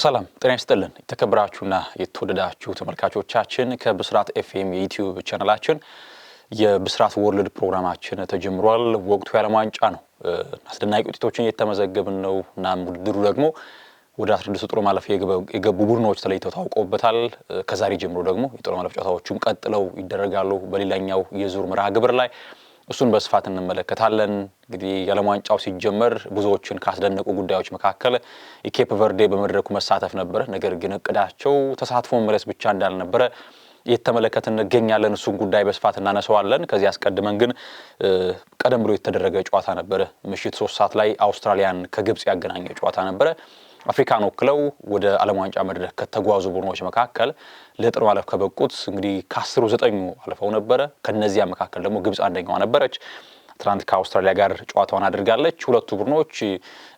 ሰላም ጤና ይስጥልን የተከበራችሁና የተወደዳችሁ ተመልካቾቻችን ከብስራት ኤፍኤም የዩቲዩብ ቻናላችን የብስራት ወርልድ ፕሮግራማችን ተጀምሯል። ወቅቱ የዓለም ዋንጫ ነው። አስደናቂ ውጤቶችን እየተመዘገብን ነው እና ውድድሩ ደግሞ ወደ 16 ጥሎ ማለፍ የገቡ ቡድኖች ተለይተው ታውቀውበታል። ከዛሬ ጀምሮ ደግሞ የጥሎ ማለፍ ጨዋታዎቹም ቀጥለው ይደረጋሉ በሌላኛው የዙር መርሃ ግብር ላይ እሱን በስፋት እንመለከታለን። እንግዲህ የዓለም ዋንጫው ሲጀመር ብዙዎችን ካስደነቁ ጉዳዮች መካከል የኬፕ ቨርዴ በመድረኩ መሳተፍ ነበር። ነገር ግን እቅዳቸው ተሳትፎ መመለስ ብቻ እንዳልነበረ እየተመለከትን እንገኛለን። እሱን ጉዳይ በስፋት እናነሳዋለን። ከዚህ አስቀድመን ግን ቀደም ብሎ የተደረገ ጨዋታ ነበር። ምሽት 3 ሰዓት ላይ አውስትራሊያን ከግብጽ ያገናኘ ጨዋታ ነበር። አፍሪካን ወክለው ወደ ዓለም ዋንጫ መድረክ ከተጓዙ ቡድኖች መካከል ለጥሎ ማለፍ ከበቁት እንግዲህ ከ10 9 አልፈው ነበር። ከነዚያ መካከል ደግሞ ግብጽ አንደኛዋ ነበረች። ትናንት ከአውስትራሊያ ጋር ጨዋታውን አድርጋለች። ሁለቱ ቡድኖች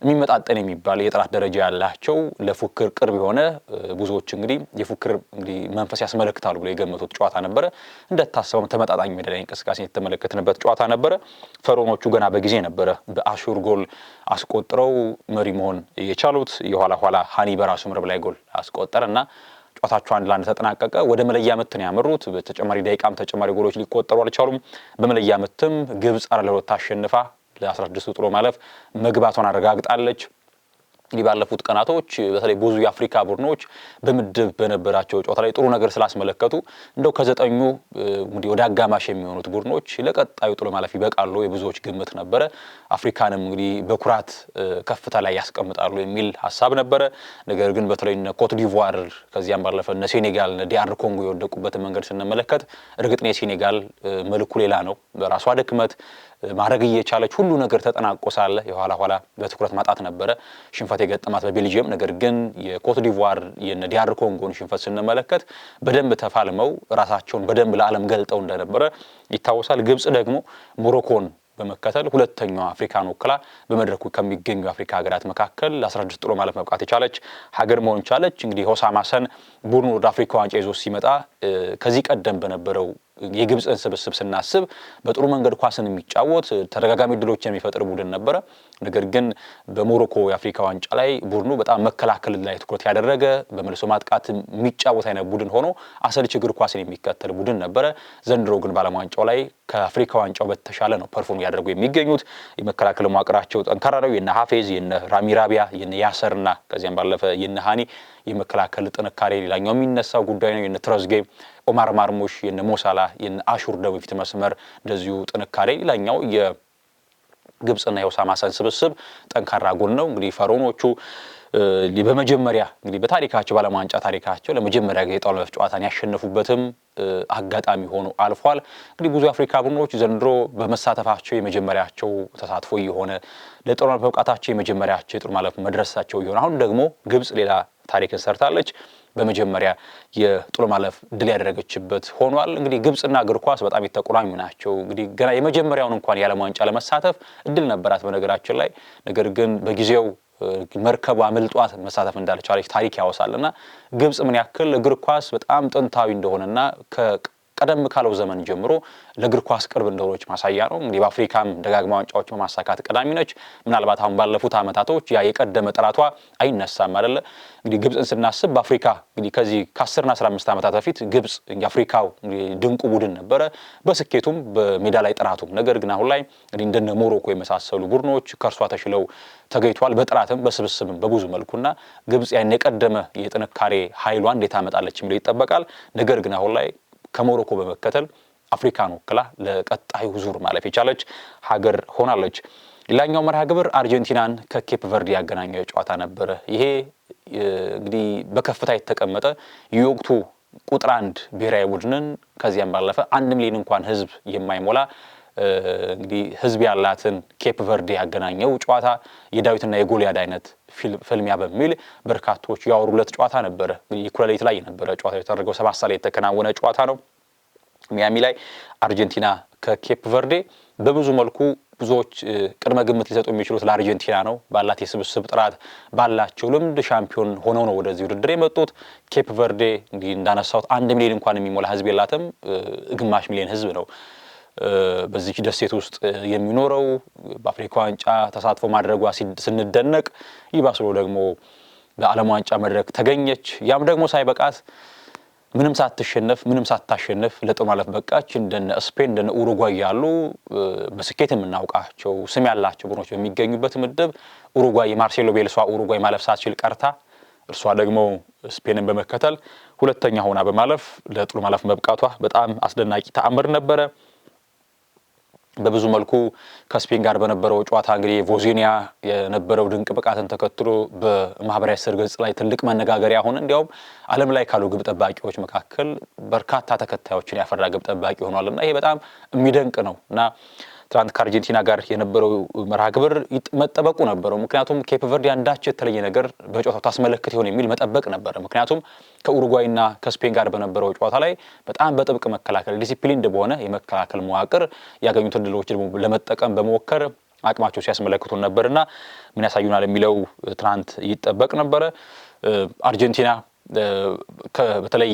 የሚመጣጠን የሚባል የጥራት ደረጃ ያላቸው ለፉክክር ቅርብ የሆነ ብዙዎች እንግዲህ የፉክክር መንፈስ ያስመለክታሉ ብለው የገመቱት ጨዋታ ነበር። እንደታሰበው ተመጣጣኝ ሜዳ ላይ እንቅስቃሴ የተመለከትንበት ጨዋታ ነበር። ፈሮኖቹ ገና በጊዜ ነበር በአሹር ጎል አስቆጥረው መሪ መሆን የቻሉት። የኋላ ኋላ ሃኒ በራሱ መረብ ላይ ጎል አስቆጠረና ጨዋታቸው 1-1 ተጠናቀቀ። ወደ መለያ ምት ነው ያመሩት። በተጨማሪ ደቂቃም ተጨማሪ ጎሎች ሊቆጠሩ አልቻሉም። በመለያ ምትም ግብጽ 4-2 አሸንፋ ለ16 ጥሎ ማለፍ መግባቷን አረጋግጣለች። ባለፉት ቀናቶች በተለይ ብዙ የአፍሪካ ቡድኖች በምድብ በነበራቸው ጨዋታ ላይ ጥሩ ነገር ስላስመለከቱ እንደው ከዘጠኙ እንግዲህ ወደ አጋማሽ የሚሆኑት ቡድኖች ለቀጣዩ ጥሎ ማለፍ ይበቃሉ የብዙዎች ግምት ነበረ። አፍሪካንም እንግዲህ በኩራት ከፍታ ላይ ያስቀምጣሉ የሚል ሐሳብ ነበረ። ነገር ግን በተለይ እነ ኮት ዲቮር ከዚያም ባለፈ እነ ሴኔጋል እነ ዲአር ኮንጎ የወደቁበት መንገድ ስንመለከት እርግጥ ነው የሴኔጋል መልኩ ሌላ ነው። በራሷ ድክመት ማድረግ እየቻለች ሁሉ ነገር ተጠናቆ ሳለ የኋላ ኋላ በትኩረት ማጣት ነበረ ሽንፈት የገጠማት በቤልጂየም። ነገር ግን የኮት ዲቮር የነ ዲአር ኮንጎን ሽንፈት ስንመለከት በደንብ ተፋልመው ራሳቸውን በደንብ ለዓለም ገልጠው እንደነበረ ይታወሳል። ግብጽ ደግሞ ሞሮኮን በመከተል ሁለተኛዋ አፍሪካን ወክላ በመድረኩ ከሚገኙ የአፍሪካ ሀገራት መካከል 16 ጥሎ ማለፍ መብቃት የቻለች ሀገር መሆን ቻለች። እንግዲህ ሆሳም ሐሰን ቡድኑ ወደ አፍሪካ ዋንጫ ይዞ ሲመጣ ከዚህ ቀደም በነበረው የግብጽን ስብስብ ስናስብ በጥሩ መንገድ ኳስን የሚጫወት ተደጋጋሚ ድሎችን የሚፈጥር ቡድን ነበረ። ነገር ግን በሞሮኮ የአፍሪካ ዋንጫ ላይ ቡድኑ በጣም መከላከል ላይ ትኩረት ያደረገ በመልሶ ማጥቃት የሚጫወት አይነት ቡድን ሆኖ አሰልች እግር ኳስን የሚከተል ቡድን ነበረ። ዘንድሮ ግን በዓለም ዋንጫው ላይ ከአፍሪካ ዋንጫው በተሻለ ነው ፐርፎርም ያደርጉ የሚገኙት። የመከላከል መዋቅራቸው ጠንካራ ነው። የነ ሐፌዝ የነ ራሚ ራቢያ የነ ያሰርና ከዚያም ባለፈ የነ ሃኒ የመከላከል ጥንካሬ ሌላኛው የሚነሳው ጉዳይ ነው። የነ ትረዝጌ ኦማር ማርሙሽ የነ ሞሳላ የነ አሹር ደግሞ ፊት መስመር እንደዚሁ ጥንካሬ ሌላኛው የግብጽና የሆሳም ሐሰን ስብስብ ጠንካራ ጎን ነው። እንግዲህ ፈሮኖቹ በመጀመሪያ እንግዲህ በታሪካቸው ባለም ዋንጫ ታሪካቸው ለመጀመሪያ ጊዜ የጥሎ ማለፍ ጨዋታን ያሸነፉበትም አጋጣሚ ሆኖ አልፏል። እንግዲህ ብዙ የአፍሪካ ቡድኖች ዘንድሮ በመሳተፋቸው የመጀመሪያቸው ተሳትፎ የሆነ ለጥሎ ማለፍ መብቃታቸው የመጀመሪያቸው የጥሎ ማለፍ መድረሳቸው የሆነ አሁን ደግሞ ግብጽ ሌላ ታሪክን ሰርታለች። በመጀመሪያ የጥሎ ማለፍ ድል ያደረገችበት ሆኗል። እንግዲህ ግብጽና እግር ኳስ በጣም የተቆራኙ ናቸው። እንግዲህ ገና የመጀመሪያውን እንኳን የዓለም ዋንጫ ለመሳተፍ እድል ነበራት በነገራችን ላይ። ነገር ግን በጊዜው መርከቧ አምልጧት መሳተፍ እንዳልቻለች ታሪክ ያወሳልና ግብጽ ምን ያክል እግር ኳስ በጣም ጥንታዊ እንደሆነና ቀደም ካለው ዘመን ጀምሮ ለእግር ኳስ ቅርብ እንደሆነች ማሳያ ነው። እንግዲህ በአፍሪካም ደጋግማ ዋንጫዎች በማሳካት ቀዳሚ ነች። ምናልባት አሁን ባለፉት ዓመታቶች ያ የቀደመ ጥራቷ አይነሳም አይደለ። እንግዲህ ግብጽን ስናስብ በአፍሪካ እንግዲህ ከዚህ ከ10 እና 15 ዓመታት በፊት ግብጽ የአፍሪካው ድንቁ ቡድን ነበረ በስኬቱም በሜዳ ላይ ጥራቱም። ነገር ግን አሁን ላይ እንግዲህ እንደነ ሞሮኮ የመሳሰሉ ቡድኖች ከእርሷ ተሽለው ተገኝቷል በጥራትም በስብስብም በብዙ መልኩና ግብጽ ያን የቀደመ የጥንካሬ ኃይሏን እንዴት አመጣለች የሚለው ይጠበቃል። ነገር ግን አሁን ላይ ከሞሮኮ በመከተል አፍሪካን ወክላ ለቀጣዩ ዙር ማለፍ የቻለች ሀገር ሆናለች። ሌላኛው መርሃ ግብር አርጀንቲናን ከኬፕ ቨርዲ ያገናኘ ጨዋታ ነበር። ይሄ እንግዲህ በከፍታ የተቀመጠ የወቅቱ ቁጥር 1 ብሔራዊ ቡድንን ከዚያም ባለፈ 1 ሚሊዮን እንኳን ህዝብ የማይሞላ እንግዲህ ህዝብ ያላትን ኬፕ ቨርዲ ያገናኘው ጨዋታ የዳዊትና የጎልያድ አይነት ፍልሚያ በሚል በርካቶች ያወሩለት ጨዋታ ነበር። እኩለ ሌሊት ላይ የነበረ ጨዋታ የተደረገው 7 ሰዓት ላይ የተከናወነ ጨዋታ ነው። ሚያሚ ላይ አርጀንቲና ከኬፕ ቨርዴ በብዙ መልኩ ብዙዎች ቅድመ ግምት ሊሰጡ የሚችሉት ለአርጀንቲና ነው። ባላት የስብስብ ጥራት ባላቸው ልምድ ሻምፒዮን ሆነው ነው ወደዚህ ውድድር የመጡት። ኬፕ ቨርዴ እንግዲህ እንዳነሳሁት 1 ሚሊዮን እንኳን የሚሞላ ህዝብ የላትም። ግማሽ ሚሊዮን ህዝብ ነው በዚህ ደሴት ውስጥ የሚኖረው። በአፍሪካ ዋንጫ ተሳትፎ ማድረጓ ስንደነቅ ይባስሎ ደግሞ በዓለም ዋንጫ መድረክ ተገኘች። ያም ደግሞ ሳይበቃት ምንም ሳታሸንፍ ለጥሎ ማለፍ በቃች። እንደነ ስፔን እንደነ ኡሩጓይ ያሉ በስኬት የምናውቃቸው ስም ያላቸው ቡድኖች በሚገኙበት ምድብ ኡሩጓይ የማርሴሎ ቤልሷ ኡሩጓይ ማለፍ ሳትችል ቀርታ እርሷ ደግሞ ስፔንን በመከተል ሁለተኛ ሆና በማለፍ ለጥሎ ማለፍ መብቃቷ በጣም አስደናቂ ተአምር ነበረ። በብዙ መልኩ ከስፔን ጋር በነበረው ጨዋታ እንግዲህ ቮዚኒያ የነበረው ድንቅ ብቃትን ተከትሎ በማህበራዊ ስር ገጽ ላይ ትልቅ መነጋገሪያ ሆነ። እንዲያውም ዓለም ላይ ካሉ ግብ ጠባቂዎች መካከል በርካታ ተከታዮችን ያፈራ ግብ ጠባቂ ሆኗልና ይሄ በጣም የሚደንቅ ነውና ትናንት ከአርጀንቲና ጋር የነበረው መርሃ ግብር መጠበቁ ነበረው። ምክንያቱም ኬፕ ቨርዲ አንዳች የተለየ ነገር በጨዋታው ታስመለክት ይሆን የሚል መጠበቅ ነበር። ምክንያቱም ከኡሩጓይና ከስፔን ጋር በነበረው ጨዋታ ላይ በጣም በጥብቅ መከላከል ዲሲፕሊንድ በሆነ የመከላከል መዋቅር ያገኙትን ድሎች ለመጠቀም በመወከር አቅማቸው ሲያስመለክቱን ነበርና ምን ያሳዩናል የሚለው ትናንት ይጠበቅ ነበረ። አርጀንቲና በተለይ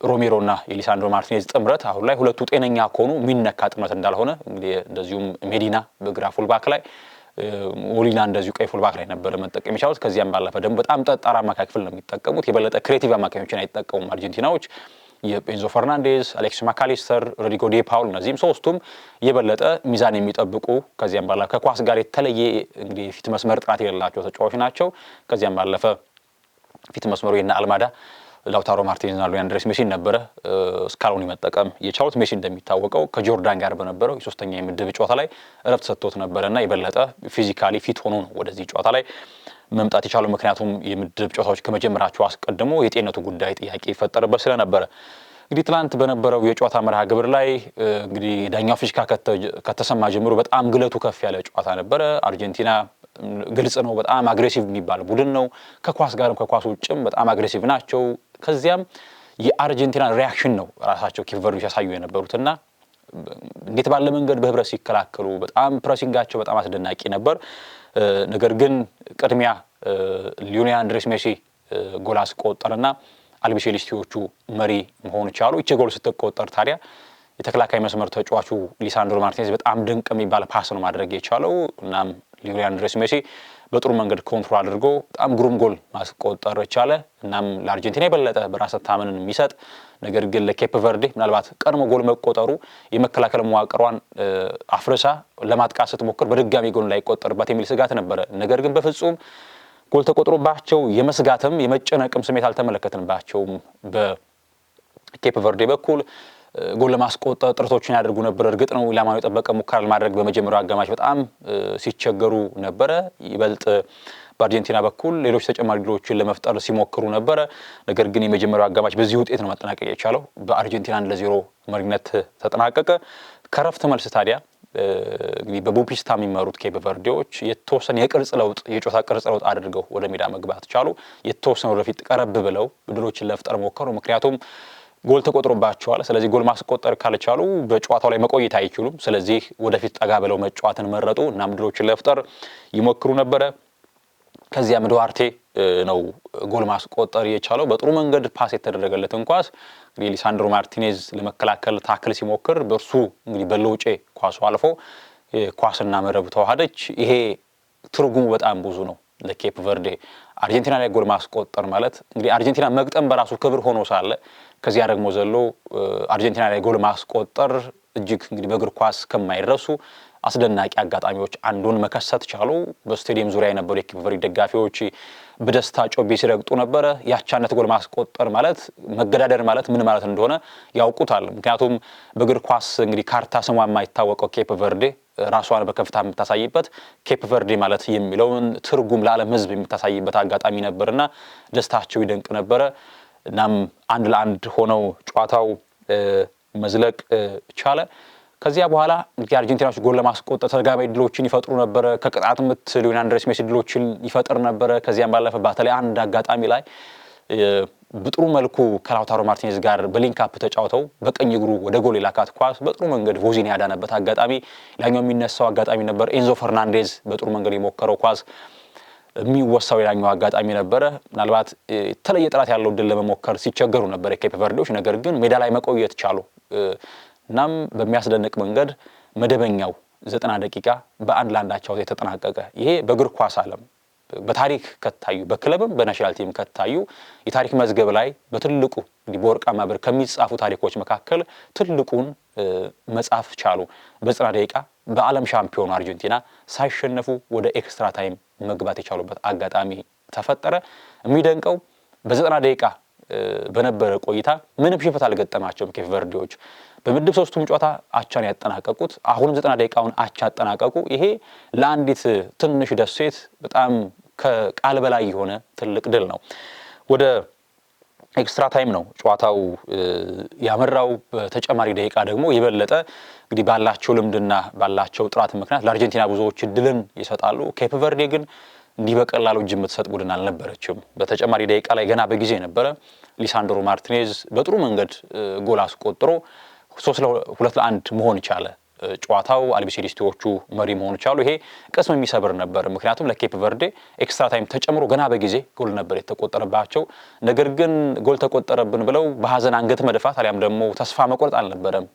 ሮሜሮና የሊሳንድሮ ማርቲኔዝ ጥምረት አሁን ላይ ሁለቱ ጤነኛ ከሆኑ ሚነካ ጥምረት እንዳልሆነ እንግዲህ እንደዚሁም ሜዲና በግራ ፉልባክ ላይ ሞሊና እንደዚሁ ቀይ ፉልባክ ላይ ነበር መጠቀም የቻሉት። ከዚያም ባለፈ ደግሞ በጣም ጠጣር አማካይ ክፍል ነው የሚጠቀሙት። የበለጠ ክሬቲቭ አማካዮችን አይጠቀሙም አርጀንቲናዎች። የኤንዞ ፈርናንዴዝ፣ አሌክስ ማካሊስተር፣ ሮድሪጎ ዲ ፓውል እነዚህም ሶስቱም የበለጠ ሚዛን የሚጠብቁ ከዚያም ባለፈ ከኳስ ጋር የተለየ እንግዲህ ፊት መስመር ጥራት የሌላቸው ተጫዋቾች ናቸው። ከዚያም ባለፈ ፊት መስመሩ የና አልማዳ ላውታሮ ማርቲኔዝ እና ሉዊስ ሜሲ ነበረ ስካሎኒ መጠቀም የቻሉት። ሜሲ እንደሚታወቀው ከጆርዳን ጋር በነበረው የሶስተኛ የምድብ ጨዋታ ላይ እረፍት ሰጥቶት ነበርና የበለጠ ፊዚካሊ ፊት ሆኖ ነው ወደዚህ ጨዋታ ላይ መምጣት የቻለው። ምክንያቱም የምድብ ጨዋታዎች ከመጀመራቸው አስቀድሞ የጤነቱ ጉዳይ ጥያቄ ይፈጠርበት ስለነበረ እንግዲህ ትናንት በነበረው የጨዋታ መርሃ ግብር ላይ እንግዲህ ዳኛው ፊሽካ ከተሰማ ጀምሮ በጣም ግለቱ ከፍ ያለ ጨዋታ ነበረ። አርጀንቲና ግልጽ ነው በጣም አግሬሲቭ የሚባል ቡድን ነው። ከኳስ ጋርም ከኳስ ውጭም በጣም አግሬሲቭ ናቸው። ከዚያም የአርጀንቲና ሪያክሽን ነው ራሳቸው ኬፕ ቨርዲ ሲያሳዩ የነበሩትና እንዴት ባለ መንገድ በህብረት ሲከላከሉ በጣም ፕሬሲንጋቸው በጣም አስደናቂ ነበር። ነገር ግን ቅድሚያ ሊዮኔል አንድሬስ ሜሲ ጎል አስቆጠረና አልቢሴሊስቲዎቹ መሪ መሆን ቻሉ። እቺ ጎል ስትቆጠር ታዲያ የተከላካይ መስመር ተጫዋቹ ሊሳንድሮ ማርቲኔዝ በጣም ድንቅ የሚባል ፓስ ነው ማድረግ የቻለው። እናም ሊዮኔል አንድሬስ ሜሲ በጥሩ መንገድ ኮንትሮል አድርጎ በጣም ግሩም ጎል ማስቆጠር ቻለ። እናም ለአርጀንቲና የበለጠ በራስ መተማመንን የሚሰጥ ነገር ግን ለኬፕ ቨርዲ ምናልባት ቀድሞ ጎል መቆጠሩ የመከላከል መዋቅሯን አፍርሳ ለማጥቃት ስትሞክር በድጋሚ ጎል እንዳይቆጠርባት የሚል ስጋት ነበረ። ነገር ግን በፍጹም ጎል ተቆጥሮባቸው የመስጋትም የመጨነቅም ስሜት አልተመለከትንባቸውም። በኬፕ ቨርዲ በኩል ጎል ለማስቆጠር ጥረቶችን ያደርጉ ነበር። እርግጥ ነው ኢላማውን የጠበቀ ሙከራ ለማድረግ በመጀመሪያው አጋማሽ በጣም ሲቸገሩ ነበረ። ይበልጥ በአርጀንቲና በኩል ሌሎች ተጨማሪ ድሎችን ለመፍጠር ሲሞክሩ ነበረ። ነገር ግን የመጀመሪያው አጋማሽ በዚህ ውጤት ነው መጠናቀቅ የቻለው። በአርጀንቲና 1-0 መሪነት ተጠናቀቀ። ከረፍት መልስ ታዲያ እንግዲህ በቡፒስታ የሚመሩት ኬፕ ቨርዲዎች የተወሰነ የጨዋታ ቅርጽ ለውጥ አድርገው ወደ ሜዳ መግባት ቻሉ። የተወሰነ ወደፊት ቀረብ ብለው ድሎችን ለመፍጠር ሞከሩ። ምክንያቱም ጎል ተቆጥሮባቸዋል። ስለዚህ ጎል ማስቆጠር ካልቻሉ በጨዋታው ላይ መቆየት አይችሉም። ስለዚህ ወደፊት ጠጋ ብለው መጫወትን መረጡ እና ድሎችን ለመፍጠር ይሞክሩ ነበረ። ከዚያም ዱዋርቴ ነው ጎል ማስቆጠር የቻለው። በጥሩ መንገድ ፓስ የተደረገለትን ኳስ እንግዲህ ሊሳንድሮ ማርቲኔዝ ለመከላከል ታክል ሲሞክር በእርሱ እንግዲህ በለውጬ ኳሱ አልፎ ኳስና መረብ ተዋሃደች። ይሄ ትርጉሙ በጣም ብዙ ነው ለኬፕ ቨርዲ። አርጀንቲና ላይ ጎል ማስቆጠር ማለት እንግዲህ አርጀንቲና መግጠም በራሱ ክብር ሆኖ ሳለ ከዚያ ደግሞ ዘሎ አርጀንቲና ላይ ጎል ማስቆጠር እጅግ እንግዲህ በእግር ኳስ ከማይረሱ አስደናቂ አጋጣሚዎች አንዱን መከሰት ቻሉ። በስቴዲየም ዙሪያ የነበሩ የኬፕ ቨርዲ ደጋፊዎች በደስታ ጮቤ ሲረግጡ ነበረ። ያቻነት ጎል ማስቆጠር ማለት መገዳደር ማለት ምን ማለት እንደሆነ ያውቁታል። ምክንያቱም በእግር ኳስ እንግዲህ ካርታ ስሟ የማይታወቀው ኬፕ ቨርዲ ራሷን በከፍታ የምታሳይበት ኬፕ ቨርዲ ማለት የሚለውን ትርጉም ለዓለም ሕዝብ የምታሳይበት አጋጣሚ ነበርና ደስታቸው ይደንቅ ነበረ። እናም 1-1 ሆነው ጨዋታው መዝለቅ ቻለ። ከዚያ በኋላ እንግዲህ አርጀንቲናዎች ጎል ለማስቆጠር ተደጋጋሚ ድሎችን ይፈጥሩ ነበረ። ከቅጣት ምት ሊዮኔል አንድሬስ ሜሲ ድሎችን ይፈጥር ነበረ። ከዚያም ባለፈ በተለይ አንድ አጋጣሚ ላይ በጥሩ መልኩ ከላውታሮ ማርቲኔዝ ጋር በሊንክ አፕ ተጫውተው በቀኝ እግሩ ወደ ጎል የላካት ኳስ በጥሩ መንገድ ቮዚኒያ ያዳነበት አጋጣሚ ላኛው የሚነሳው አጋጣሚ ነበር። ኤንዞ ፈርናንዴዝ በጥሩ መንገድ የሞከረው ኳስ የሚወሳው ላኛው አጋጣሚ ነበረ። ምናልባት የተለየ ጥራት ያለው ድል ለመሞከር ሲቸገሩ ነበር የኬፕ ቨርዲዎች። ነገር ግን ሜዳ ላይ መቆየት ቻሉ። እናም በሚያስደንቅ መንገድ መደበኛው 90 ደቂቃ በ1-1 አቻ የተጠናቀቀ። ይሄ በእግር ኳስ ዓለም በታሪክ ከታዩ በክለብም በናሽናል ቲም ከታዩ የታሪክ መዝገብ ላይ በትልቁ እንግዲህ በወርቃማ ብዕር ከሚጻፉ ታሪኮች መካከል ትልቁን መጻፍ ቻሉ። በ90 ደቂቃ በዓለም ሻምፒዮኑ አርጀንቲና ሳይሸነፉ ወደ ኤክስትራ ታይም መግባት የቻሉበት አጋጣሚ ተፈጠረ። የሚደንቀው በ90 ደቂቃ በነበረ ቆይታ ምንም ሽንፈት አልገጠማቸውም ኬፕ ቨርዴዎች። በምድብ 3ቱም ጨዋታ አቻን ያጠናቀቁት፣ አሁንም 90 ደቂቃውን አቻ አጠናቀቁ። ይሄ ለአንዲት ትንሽ ደሴት በጣም ከቃል በላይ የሆነ ትልቅ ድል ነው። ወደ ኤክስትራ ታይም ነው ጨዋታው ያመራው። በተጨማሪ ደቂቃ ደግሞ የበለጠ እንግዲህ ባላቸው ልምድና ባላቸው ጥራት ምክንያት ለአርጀንቲና ብዙዎች ድልን ይሰጣሉ። ኬፕ ቨርዴ ግን እንዲህ በቀላሉ እጅ የምትሰጥ ቡድን አልነበረችም። በተጨማሪ ደቂቃ ላይ ገና በጊዜ ነበረ ሊሳንድሮ ማርቲኔዝ በጥሩ መንገድ ጎል አስቆጥሮ 3-2 መሆን ቻለ። ጨዋታው አልቢሴሪስቲዎቹ መሪ መሆን ቻሉ። ይሄ ቅስም የሚሰብር ነበር። ምክንያቱም ለኬፕ ቨርዴ ኤክስትራ ታይም ተጨምሮ ገና በጊዜ ጎል ነበር የተቆጠረባቸው። ነገር ግን ጎል ተቆጠረብን ብለው በሐዘን አንገት መድፋት አሊያም ደግሞ ተስፋ መቁረጥ አልነበረም።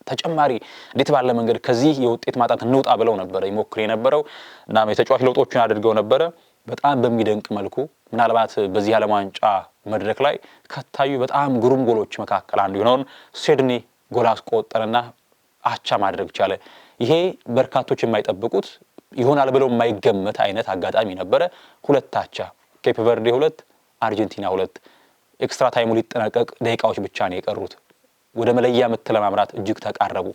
ተጨማሪ እንዴት ባለ መንገድ ከዚህ የውጤት ማጣት እንውጣ ብለው ነበር ይሞክሩ የነበረው። እናም የተጫዋች ለውጦችን አድርገው ነበረ በጣም በሚደንቅ መልኩ። ምናልባት በዚህ ዓለም ዋንጫ መድረክ ላይ ከታዩ በጣም ግሩም ጎሎች መካከል አንዱ የሆነውን ሴድኒ ጎል አስቆጠረና አቻ ማድረግ ቻለ። ይሄ በርካቶች የማይጠብቁት ይሆናል ብለው የማይገመት አይነት አጋጣሚ ነበረ። 2 አቻ፣ ኬፕ ቨርዴ 2 አርጀንቲና 2። ኤክስትራ ታይሙ ሊጠናቀቅ ደቂቃዎች ብቻ ነው የቀሩት። ወደ መለያ ምት ለማምራት እጅግ ተቃረቡ።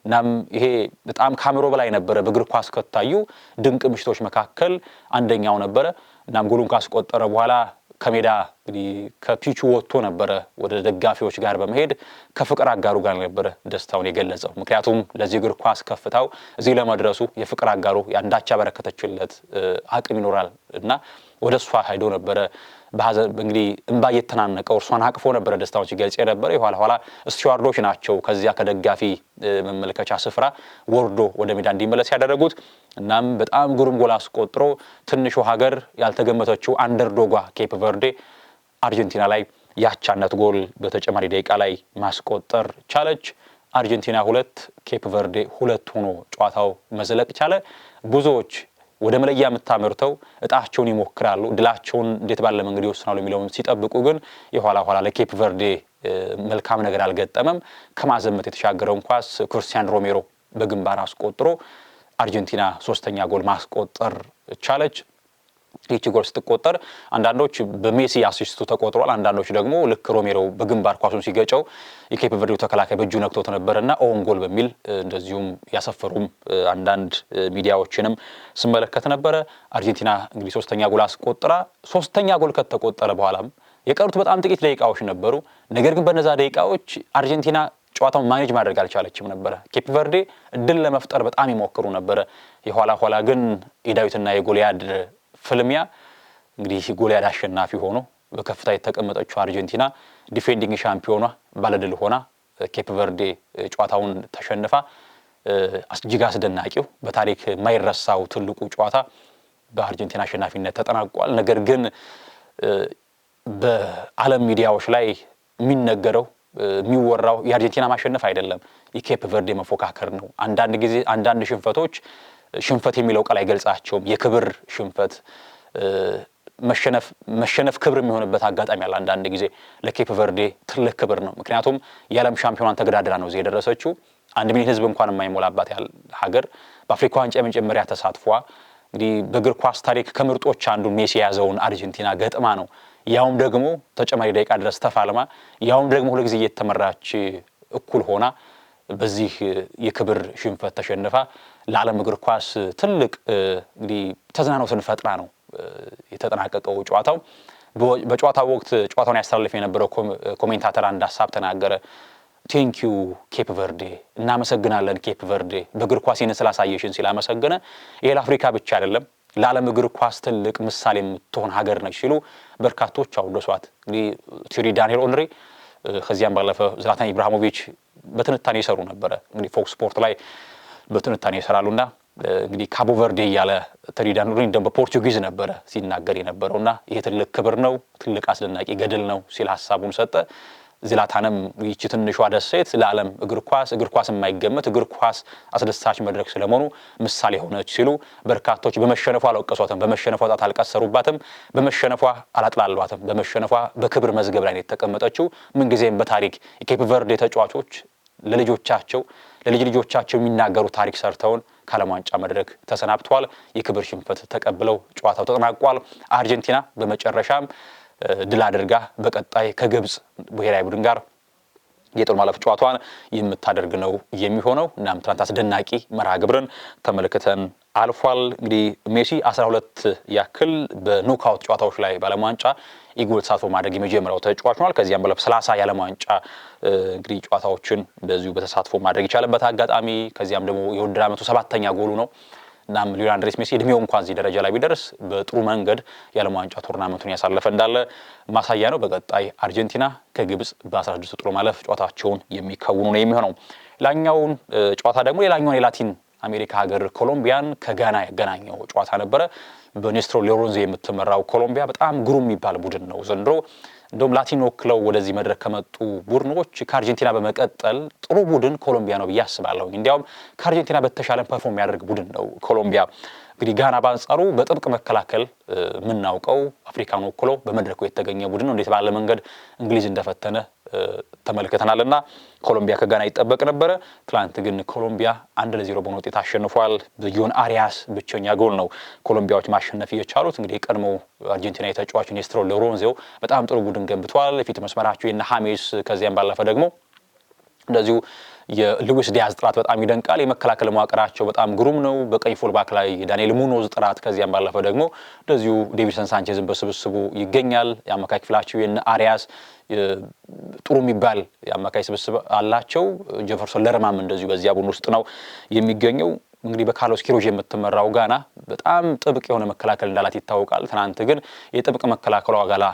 እናም ይሄ በጣም ካሜሮ በላይ ነበረ በእግር ኳስ ከታዩ ድንቅ ምሽቶች መካከል አንደኛው ነበረ። እናም ጎሉን ካስቆጠረ በኋላ ከሜዳ እንግዲህ ከፒቹ ወጥቶ ነበረ ወደ ደጋፊዎች ጋር በመሄድ ከፍቅር አጋሩ ጋር ነበረ ደስታውን የገለጸው። ምክንያቱም ለዚህ እግር ኳስ ከፍታው እዚህ ለመድረሱ የፍቅር አጋሩ ያንዳች ያበረከተችለት አቅም ይኖራል እና ወደ እሷ ሄዶ ነበረ በሐዘን እንግዲህ እንባ እየተናነቀው እርሷን አቅፎ ነበረ ደስታውን ሲገልጽ የነበረ። የኋላ ኋላ ስቲዋርዶች ናቸው ከዚያ ከደጋፊ መመልከቻ ስፍራ ወርዶ ወደ ሜዳ እንዲመለስ ያደረጉት። እናም በጣም ግሩም ጎል አስቆጥሮ ትንሹ ሀገር ያልተገመተችው አንደርዶጓ ኬፕ ቨርዴ አርጀንቲና ላይ ያቻነት ጎል በተጨማሪ ደቂቃ ላይ ማስቆጠር ቻለች። አርጀንቲና 2 ኬፕ ቨርዴ 2 ሆኖ ጨዋታው መዝለቅ ቻለ። ብዙዎች ወደ መለያ የምታመርተው እጣቸውን ይሞክራሉ፣ ድላቸውን እንዴት ባለ መንገድ ይወስናሉ የሚለውን ሲጠብቁ ግን የኋላ ኋላ ለኬፕ ቨርዴ መልካም ነገር አልገጠመም። ከማዘመት የተሻገረውን ኳስ ክርስቲያን ሮሜሮ በግንባር አስቆጥሮ አርጀንቲና 3ኛ ጎል ማስቆጠር ቻለች። ይህች ጎል ስትቆጠር አንዳንዶች በሜሲ አሲስቱ ተቆጥሯል፣ አንዳንዶች ደግሞ ልክ ሮሜሮ በግንባር ኳሱን ሲገጨው የኬፕ ቨርዴው ተከላካይ በእጁ ነክቶት ነበርና ኦን ጎል በሚል እንደዚሁም ያሰፈሩም አንዳንድ ሚዲያዎችንም ስመለከት ነበረ። አርጀንቲና እንግዲህ 3ኛ ጎል አስቆጥራ 3ኛ ጎል ከተቆጠረ በኋላም የቀሩት በጣም ጥቂት ደቂቃዎች ነበሩ። ነገር ግን በነዛ ደቂቃዎች አርጀንቲና ጨዋታውን ማኔጅ ማድረግ አልቻለችም ነበረ። ኬፕ ቨርዴ እድል ለመፍጠር በጣም ይሞክሩ ነበረ። የኋላ ኋላ ግን የዳዊትና የጎልያድ ፍልሚያ እንግዲህ ጎልያድ አሸናፊ ሆኖ በከፍታ የተቀመጠችው አርጀንቲና ዲፌንዲንግ ሻምፒዮኗ ባለድል ሆና ኬፕ ቨርዴ ጨዋታውን ተሸንፋ እጅግ አስደናቂው በታሪክ የማይረሳው ትልቁ ጨዋታ በአርጀንቲና አሸናፊነት ተጠናቋል። ነገር ግን በዓለም ሚዲያዎች ላይ የሚነገረው የሚወራው የአርጀንቲና ማሸነፍ አይደለም፣ የኬፕ ቨርዴ መፎካከር ነው። አንዳንድ ጊዜ አንዳንድ ሽንፈቶች ሽንፈት የሚለው ቃል አይገልጻቸውም። የክብር ሽንፈት መሸነፍ ክብር የሚሆንበት አጋጣሚ አለ። አንዳንድ ጊዜ ለኬፕ ቨርዴ ትልቅ ክብር ነው። ምክንያቱም የዓለም ሻምፒዮናን ተገዳድራ ነው እዚህ የደረሰችው። 1 ሚሊዮን ሕዝብ እንኳን የማይሞላባት ሀገር በአፍሪካ ዋንጫ የመጀመሪያ ተሳትፏ እንግዲህ በእግር ኳስ ታሪክ ከምርጦች አንዱ ሜሲ የያዘውን አርጀንቲና ገጥማ ነው። ያውም ደግሞ ተጨማሪ ደቂቃ ድረስ ተፋልማ፣ ያውም ደግሞ ሁልጊዜ እየተመራች እኩል ሆና በዚህ የክብር ሽንፈት ተሸንፋ ለዓለም እግር ኳስ ትልቅ እንግዲህ ተዝናኖትን ፈጥራ ነው የተጠናቀቀው ጨዋታው። በጨዋታው ወቅት ጨዋታውን ያስተላልፍ የነበረው ኮሜንታተር አንድ ሀሳብ ተናገረ። ቴንኪዩ ኬፕ ቨርዴ፣ እናመሰግናለን ኬፕ ቨርዴ በእግር ኳስ ይህን ስላሳየሽን ሲል አመሰገነ። ይሄ ለአፍሪካ ብቻ አይደለም ለዓለም እግር ኳስ ትልቅ ምሳሌ የምትሆን ሀገር ነች ሲሉ በርካቶች አወደሷት። እንግዲህ ቲዮሪ ዳንኤል ኦንሪ ከዚያም ባለፈ ዝላታን ኢብራሂሞቪች በትንታኔ ይሰሩ ነበረ። እንግዲህ ፎክስ ስፖርት ላይ በትንታኔ ይሰራሉና እንግዲህ ካቦ ቨርዴ ያለ ቲዮሪ ዳንኤል ኦንሪ እንደም በፖርቹጊዝ ነበረ ሲናገር የነበረውና ይሄ ትልቅ ክብር ነው፣ ትልቅ አስደናቂ ገድል ነው ሲል ሐሳቡን ሰጠ። ዝላታንም ይቺ ትንሿ ደሴት ለዓለም እግር ኳስ የማይገመት እግር ኳስ አስደሳች መድረክ ስለመሆኑ ምሳሌ ሆነች ሲሉ በርካቶች በመሸነፏ አልወቀሷትም፣ በመሸነፏ ጣት አልቀሰሩባትም፣ በመሸነፏ አላጥላሏትም። በመሸነፏ በክብር መዝገብ ላይ የተቀመጠችው ምንጊዜም በታሪክ የኬፕ ቨርዴ ተጫዋቾች ለልጆቻቸው ለልጅ ልጆቻቸው የሚናገሩ ታሪክ ሰርተውን ከዓለም ዋንጫ መድረክ ተሰናብተዋል። የክብር ሽንፈት ተቀብለው ጨዋታው ተጠናቋል። አርጀንቲና በመጨረሻም ድል አድርጋ በቀጣይ ከግብጽ ብሔራዊ ቡድን ጋር የጥሎ ማለፍ ጨዋታዋን የምታደርግ ነው የሚሆነው። እናም ትናንት አስደናቂ መርሃ ግብርን ተመልክተን አልፏል። እንግዲህ ሜሲ 12 ያክል በኖክአውት ጨዋታዎች ላይ በዓለም ዋንጫ የጎል ተሳትፎ ማድረግ የመጀመሪያው ተጫዋች ሆኗል። ከዚያም በኋላ 30 የዓለም ዋንጫ እንግዲህ ጨዋታዎችን በዚሁ በተሳትፎ ማድረግ የቻለበት አጋጣሚ ከዚያም ደግሞ የውድድር ዓመቱ 7ኛ ጎሉ ነው። እናም ሊዮኔል አንድሬስ ሜሲ እድሜው እንኳን እዚህ ደረጃ ላይ ቢደርስ በጥሩ መንገድ የዓለም ዋንጫ ቱርናመንቱን ያሳለፈ እንዳለ ማሳያ ነው። በቀጣይ አርጀንቲና ከግብጽ በ16 ጥሎ ማለፍ ጨዋታቸውን የሚከውኑ ነው የሚሆነው። ሌላኛውን ጨዋታ ደግሞ ሌላኛውን የላቲን አሜሪካ ሀገር ኮሎምቢያን ከጋና ያገናኘው ጨዋታ ነበረ። በኔስትሮ ሎሬንዞ የምትመራው ኮሎምቢያ በጣም ግሩም የሚባል ቡድን ነው ዘንድሮ። እንደውም ላቲን ወክለው ወደዚህ መድረክ ከመጡ ቡድኖች ከአርጀንቲና በመቀጠል ጥሩ ቡድን ኮሎምቢያ ነው ብዬ አስባለሁ። እንዲያውም ከአርጀንቲና በተሻለ ፐርፎርም የሚያደርግ ቡድን ነው ኮሎምቢያ። እንግዲህ ጋና በአንጻሩ በጥብቅ መከላከል የምናውቀው አፍሪካን ወክሎ በመድረኩ የተገኘ ቡድን ነው። እንዴት ባለ መንገድ እንግሊዝ እንደፈተነ ተመልክተናልና ኮሎምቢያ ከጋና ይጠበቅ ነበረ። ትላንት ግን ኮሎምቢያ 1-0 በሆነ ውጤት አሸንፏል። በዮን አሪያስ ብቸኛ ጎል ነው ኮሎምቢያዎች ማሸነፍ የቻሉት። እንግዲህ የቀድሞው አርጀንቲና ተጫዋች ኔስትሮ ሎሬንዞ በጣም ጥሩ ቡድን ገንብቷል። የፊት መስመራቸው የነ ሃሜስ ከዚያም ባለፈ ደግሞ እንደዚሁ የሉዊስ ዲያዝ ጥራት በጣም ይደንቃል። የመከላከል መዋቅራቸው በጣም ግሩም ነው። በቀኝ ፉልባክ ላይ ዳንኤል ሙኖዝ ጥራት ከዚያም ባለፈ ደግሞ እንደዚሁ ዴቪድሰን ሳንቼዝን በስብስቡ ይገኛል። የአማካይ ክፍላቸው የነ አሪያስ ጥሩ የሚባል የአማካይ ስብስብ አላቸው። ጀፈርሰን ለርማም እንደዚሁ በዚያ ቡድን ውስጥ ነው የሚገኘው። እንግዲህ በካርሎስ ኪሮዥ የምትመራው ጋና በጣም ጥብቅ የሆነ መከላከል እንዳላት ይታወቃል። ትናንት ግን የጥብቅ መከላከሏ ጋላ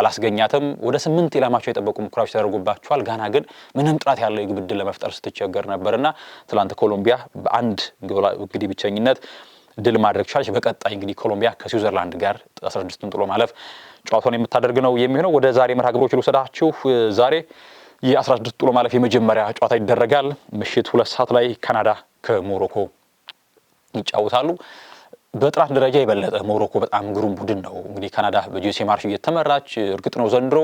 አላስገኛትም። ወደ 8 ኢላማቸው የጠበቁ ሙከራዎች ተደርጎባቸዋል። ጋና ግን ምንም ጥራት ያለው የግብ ዕድል ለመፍጠር ስትቸገር ነበርና ትናንት ኮሎምቢያ በአንድ እንግዲህ ብቸኝነት ድል ማድረግ ቻለች። በቀጣይ እንግዲህ ኮሎምቢያ ከስዊዘርላንድ ጋር 16ቱን ጥሎ ማለፍ ጨዋታውን የምታደርግ ነው የሚሆነው። ወደ ዛሬ መርሃ ግብሮች ልውሰዳችሁ። ዛሬ የ16 ጥሎ ማለፍ የመጀመሪያ ጨዋታ ይደረጋል። ምሽት 2 ሰዓት ላይ ካናዳ ከሞሮኮ ይጫወታሉ። በጥራት ደረጃ የበለጠ ሞሮኮ በጣም ግሩም ቡድን ነው። እንግዲህ ካናዳ በጆሴ ማርሽ እየተመራች እርግጥ ነው ዘንድሮ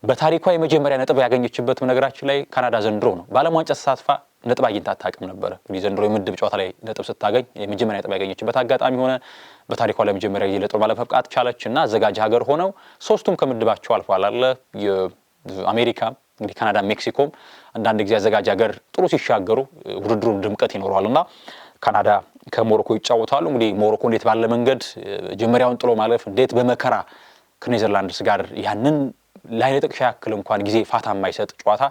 በታሪኳ የመጀመሪያ ነጥብ ያገኘችበት ነገራችን ላይ ካናዳ ዘንድሮ ነው። በዓለም ዋንጫ ተሳትፋ ነጥብ አግኝታ አታውቅም ነበረ። እንግዲህ ዘንድሮ የምድብ ጨዋታ ላይ ነጥብ ስታገኝ የመጀመሪያ ነጥብ ያገኘችበት አጋጣሚ ሆነ። በታሪኳ ለመጀመሪያ ጊዜ ለጥሎ ማለፍ መብቃት ቻለችና አዘጋጅ ሀገር ሆነው ሶስቱም ከምድባቸው አልፈዋል አለ የአሜሪካ እንግዲህ ካናዳ ሜክሲኮም አንዳንድ ጊዜ አዘጋጅ ሀገር ጥሩ ሲሻገሩ ውድድሩ ድምቀት ይኖረዋልና ካናዳ ከሞሮኮ ይጫወታሉ። እንግዲህ ሞሮኮ እንዴት ባለ መንገድ ጀመሪያውን ጥሎ ማለፍ እንዴት በመከራ ከኔዘርላንድስ ጋር ያንን ላይነጥቅሻ ያክል እንኳን ጊዜ ፋታ የማይሰጥ ጨዋታ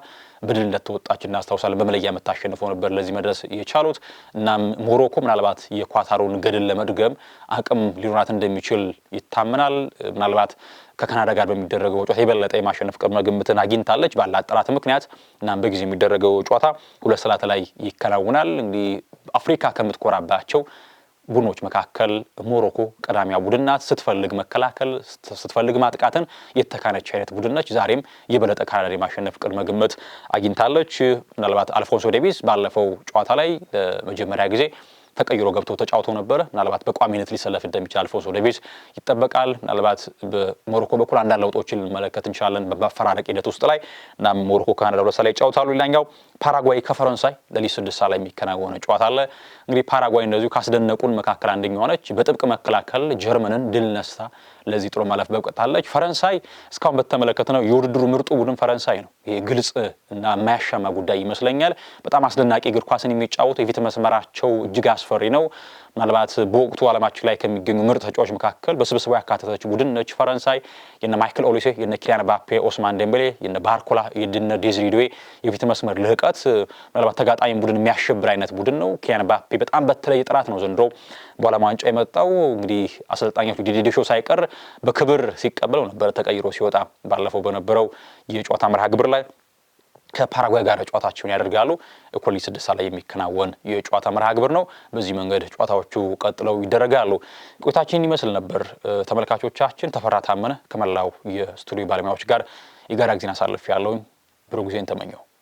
በድል እንደተወጣች እናስታውሳለን። በመለያ መታሸንፈው ነበር ለዚህ መድረስ የቻሉት። እናም ሞሮኮ ምናልባት የኳታሩን ገድል ለመድገም አቅም ሊኖራት እንደሚችል ይታመናል። ምናልባት ከካናዳ ጋር በሚደረገው ጨዋታ የበለጠ የማሸነፍ ቅድመ ግምትን አግኝታለች ባላት ጥራት ምክንያት። እናም በጊዜ የሚደረገው ጨዋታ 2 ሰዓት ላይ ይከናወናል። እንግዲህ አፍሪካ ከምትኮራባቸው ቡድኖች መካከል ሞሮኮ ቀዳሚያ ቡድን ናት። ስትፈልግ መከላከል ስትፈልግ ማጥቃትን የተካነች አይነት ቡድን ነች። ዛሬም የበለጠ ካናዳ የማሸነፍ ቅድመ ግምት አግኝታለች። ምናልባት አልፎንሶ ዴቪስ ባለፈው ጨዋታ ላይ ለመጀመሪያ ጊዜ ተቀይሮ ገብቶ ተጫውቶ ነበር። ምናልባት በቋሚነት ሊሰለፍ እንደሚችል አልፎንሶ ዴቪስ ይጠበቃል። ምናልባት በሞሮኮ በኩል አንዳንድ ለውጦችን መለከት እንችላለን በአፈራረቅ ሂደት ውስጥ ላይ እና ሞሮኮ ካናዳ 2 ሰዓት ላይ ይጫወታሉ። ሌላኛው ፓራጓይ ከፈረንሳይ ለሊት 6 ሰዓት ላይ የሚከናወን ጨዋታ አለ። እንግዲህ ፓራጓይ እንደዚሁ ካስደነቁን መካከል አንደኛው ሆነች። በጥብቅ መከላከል ጀርመንን ድል ነስታ ለዚህ ጥሎ ማለፍ በቅታለች። ፈረንሳይ እስካሁን በተመለከተነው የውድድሩ ምርጡ ቡድን ፈረንሳይ ነው። ይሄ ግልጽ እና የማያሻማ ጉዳይ ይመስለኛል። በጣም አስደናቂ እግር ኳስን የሚጫወቱ የፊት መስመራቸው እጅግ አስፈሪ ነው። ምናልባት በወቅቱ ዓለማችን ላይ ከሚገኙ ምርጥ ተጫዋቾች መካከል በስብስቡ ያካተተች ቡድን ነች ፈረንሳይ። የነ ማይክል ኦሊሴ፣ የነ ኪሊያን ምባፔ፣ ኦስማን ዴምቤሌ፣ የነ ባርኮላ፣ የነ ዴዝሪ ዱዌ የፊት መስመር ልህቀት ምናልባት ተጋጣሚ ቡድን የሚያሸብር አይነት ቡድን ነው። ኪሊያን ምባፔ በጣም በተለየ ጥራት ነው ዘንድሮ በዓለም ዋንጫ የመጣው። እንግዲህ አሰልጣኞች ዲዲዬ ዴሾ ሳይቀር በክብር ሲቀበለው ነበር ተቀይሮ ሲወጣ ባለፈው በነበረው የጨዋታ መርሃ ግብር ላይ ከፓራጓይ ጋር ጨዋታቸውን ያደርጋሉ። እኩል 6 ሰዓት ላይ የሚከናወን የጨዋታ መርሃ ግብር ነው። በዚህ መንገድ ጨዋታዎቹ ቀጥለው ይደረጋሉ። ቆይታችን ይመስል ነበር ተመልካቾቻችን። ተፈራ ታመነ ከመላው የስቱዲዮ ባለሙያዎች ጋር የጋራ ጊዜን አሳልፌያለሁ። ብሩህ ጊዜን ተመኘው።